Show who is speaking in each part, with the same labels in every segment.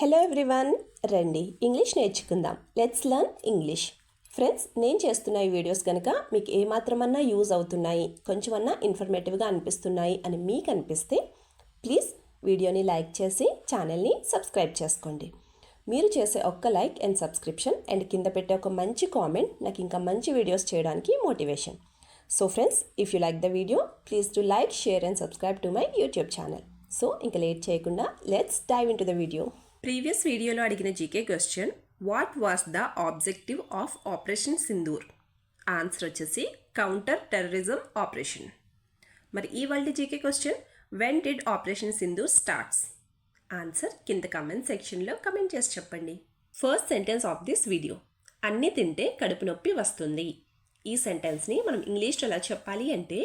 Speaker 1: Hello everyone, రండి English నేర్చుకుందాం. Let's learn English. Friends, నేను చేస్తున్న ఈ వీడియోస్ కనుక మీకు ఏమాత్రమన్నా యూజ్ అవుతున్నాయి, కొంచెమన్నా ఇన్ఫర్మేటివ్గా అనిపిస్తున్నాయి అని మీకు అనిపిస్తే ప్లీజ్ వీడియోని లైక్ చేసి ఛానల్ని సబ్స్క్రైబ్ చేసుకోండి. మీరు చేసే ఒక్క లైక్ అండ్ సబ్స్క్రిప్షన్ అండ్ కింద పెట్టే ఒక మంచి కామెంట్ నాకు ఇంకా మంచి వీడియోస్ చేయడానికి motivation. So friends, if you like the video please do like, share and subscribe to my YouTube channel. So ఇంకా లేట్ చేయకుండా let's dive into the video. Previous వీడియోలో అడిగిన GK question, what was the objective of operation Sindoor? Answer వచ్చేసి counter terrorism operation. మరి ఈ వాళ్ళ GK question, when did operation Sindoor starts? Answer కింద comment సెక్షన్లో కమెంట్ చేసి చెప్పండి. First sentence of this video, అన్ని తింటే కడుపు నొప్పి వస్తుంది. ఈ సెంటెన్స్ని మనం ఇంగ్లీష్లో ఎలా చెప్పాలి అంటే,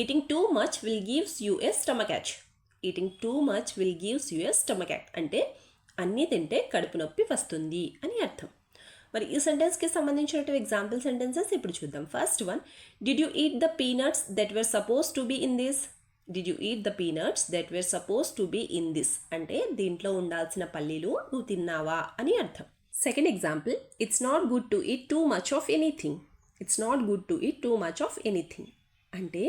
Speaker 1: eating too much will gives you a stomach yacht. Eating too much will gives you a stomach yacht అంటే అన్నీ తింటే కడుపు నొప్పి వస్తుంది అని అర్థం. మరి ఈ సెంటెన్స్కి సంబంధించినటువంటి ఎగ్జాంపుల్ సెంటెన్సెస్ ఇప్పుడు చూద్దాం. First one, did you eat the peanuts that were suppose to be in this? Did you eat the peanuts that were suppose to be in this అంటే దీంట్లో ఉండాల్సిన పల్లీలు నువ్వు తిన్నావా అని అర్థం. Second example, it's not good to eat too much of anything. It's not good to eat too much of anything అంటే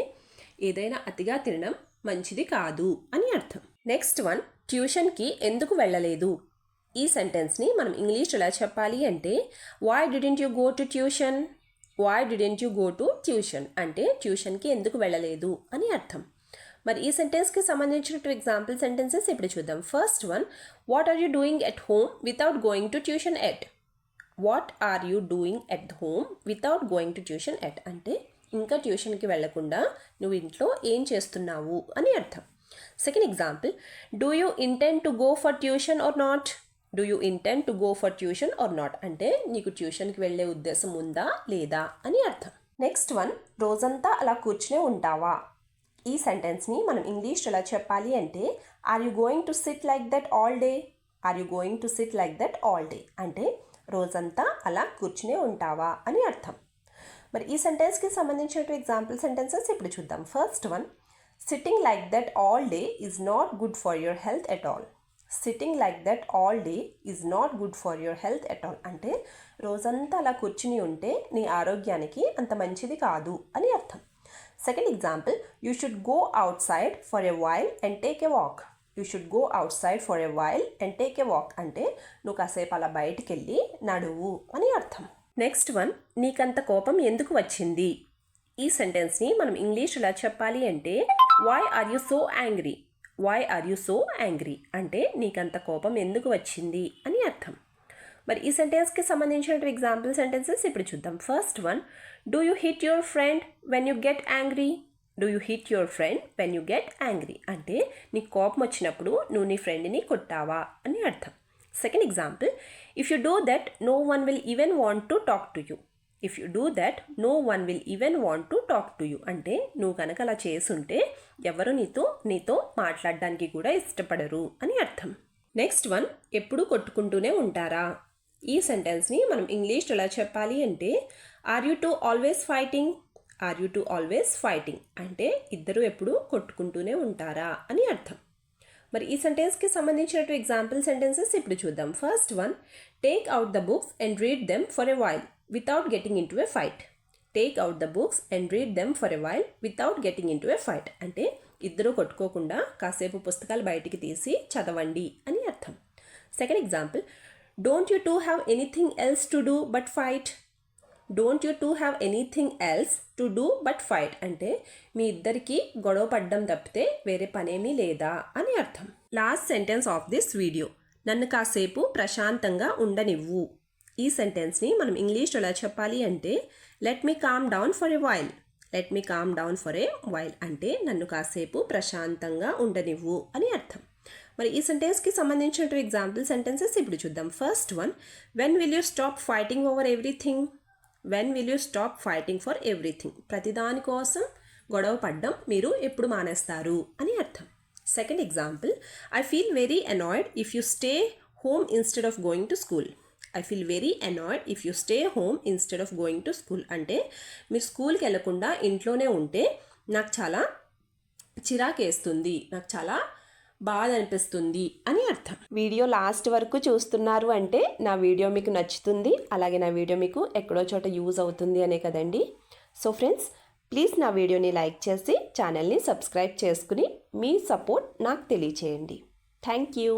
Speaker 1: ఏదైనా అతిగా తినడం మంచిది కాదు అని అర్థం. నెక్స్ట్ వన్, ట్యూషన్కి ఎందుకు వెళ్ళలేదు? ఈ సెంటెన్స్ని మనం ఇంగ్లీష్లో ఎలా చెప్పాలి అంటే, why didn't you go to tuition? Why didn't you go to tuition అంటే ట్యూషన్కి ఎందుకు వెళ్ళలేదు అని అర్థం. మరి ఈ సెంటెన్స్కి సంబంధించిన ఎగ్జాంపుల్ సెంటెన్సెస్ ఇప్పుడు చూద్దాం. First one, what are you doing at home without going to tuition at? What are you doing at home without going to tuition at అంటే ఇంకా ట్యూషన్కి వెళ్లకుండా నువ్వు ఇంట్లో ఏం చేస్తున్నావు అని అర్థం. Second example, do you intend to go for tuition or not? Do you intend to go for tuition or not అంటే నీకు ట్యూషన్కి వెళ్ళే ఉద్దేశం ఉందా లేదా అని అర్థం. నెక్స్ట్ వన్, రోజంతా అలా కూర్చునే ఉంటావా? ఈ సెంటెన్స్ని మనం ఇంగ్లీష్లో ఎలా చెప్పాలి అంటే, are you going to sit like that all day? Are you going to sit like that all day అంటే రోజంతా అలా కూర్చునే ఉంటావా అని అర్థం. మరి ఈ సెంటెన్స్కి సంబంధించిన ఎగ్జాంపుల్ సెంటెన్సెస్ ఇప్పుడు చూద్దాం. First one, sitting like that all day is not good for your health at all. Sitting like that all day is not good for your health at all అంటే రోజంతా అలా కూర్చుని ఉంటే నీ ఆరోగ్యానికి అంత మంచిది కాదు అని అర్థం. Second example, you should go out side for a while and take a walk. You should go out side for a while and take a walk అంటే నువ్వు కాసేపు అలా బయటికి వెళ్ళి నడువు అని అర్థం. నెక్స్ట్ వన్, నీకంత కోపం ఎందుకు వచ్చింది? ఈ సెంటెన్స్ని మనం ఇంగ్లీష్ ఎలా చెప్పాలి అంటే, why are you so angry? Why are you so angry అంటే నీకంత కోపం ఎందుకు వచ్చింది అని అర్థం. మరి ఈ సెంటెన్స్కి సంబంధించిన ఎగ్జాంపుల్ సెంటెన్సెస్ ఇప్పుడు చూద్దాం. First one, do you hit your friend when you get angry? Do you hit your friend when you get angry అంటే నీకు కోపం వచ్చినప్పుడు నువ్వు నీ ఫ్రెండ్ని కొట్టావా అని అర్థం. Second example, if you do that no one will even want to talk to you. If you do that no one will even want to talk to you అంటే నువ్వు కనుక అలా చేసుంటే ఎవరు నీతో మాట్లాడడానికి కూడా ఇష్టపడరు అని అర్థం. నెక్స్ట్ వన్, ఎప్పుడు కొట్టుకుంటూనే ఉంటారా? ఈ సెంటెన్స్ని మనం ఇంగ్లీష్లో ఎలా చెప్పాలి అంటే, are you two always fighting? Are you two always fighting అంటే ఇద్దరు ఎప్పుడు కొట్టుకుంటూనే ఉంటారా అని అర్థం. మరి ఈ సెంటెన్స్కి సంబంధించిన ఎగ్జాంపుల్ సెంటెన్సెస్ ఇప్పుడు చూద్దాం. First one, take out the books and read them for a while without getting in to a fight. Take out the books and read them for a while without getting in to a fight అంటే ఇద్దరు కొట్టుకోకుండా కాసేపు పుస్తకాలు బయటికి తీసి చదవండి అని అర్థం. Second example, don't you two have anything else to do but fight. Don't you two have anything else to do but fight అంటే మీ ఇద్దరికి గొడవ పడ్డం తప్పితే వేరే పనేమీ లేదా అని అర్థం. Last sentence of this video, నన్ను కాసేపు ప్రశాంతంగా ఉండనివ్వు. ఈ సెంటెన్స్ని మనం ఇంగ్లీష్లో ఎలా చెప్పాలి అంటే, let me calm down for a while. Let me calm down for a while అంటే నన్ను కాసేపు ప్రశాంతంగా ఉండనివ్వు అని అర్థం. మరి ఈ సెంటెన్స్కి సంబంధించిన ఎగ్జాంపుల్ సెంటెన్సెస్ ఇప్పుడు చూద్దాం. First one, when will you stop fighting over everything? When will you stop fighting for everything ప్రతిదానికోసం గొడవ పడ్డం మీరు ఎప్పుడు మానేస్తారు అని అర్థం. Second example, I feel very annoyed if you stay home instead of going to school. I feel very annoyed if you stay home instead of going to school అంటే మీరు స్కూల్కి వెళ్లకుండా ఇంట్లోనే ఉంటే నాకు చాలా చిరాకేస్తుంది, నాకు చాలా బాధ అనిపిస్తుంది అని అర్థం. వీడియో లాస్ట్ వరకు చూస్తున్నారు అంటే నా వీడియో మీకు నచ్చుతుంది, అలాగే నా వీడియో మీకు ఎక్కడో చోట యూజ్ అవుతుంది అనే కదండి. సో ఫ్రెండ్స్, ప్లీజ్ నా వీడియోని లైక్ చేసి ఛానల్ని సబ్స్క్రైబ్ చేసుకుని మీ సపోర్ట్ నాకు తెలియచేయండి. Thank you.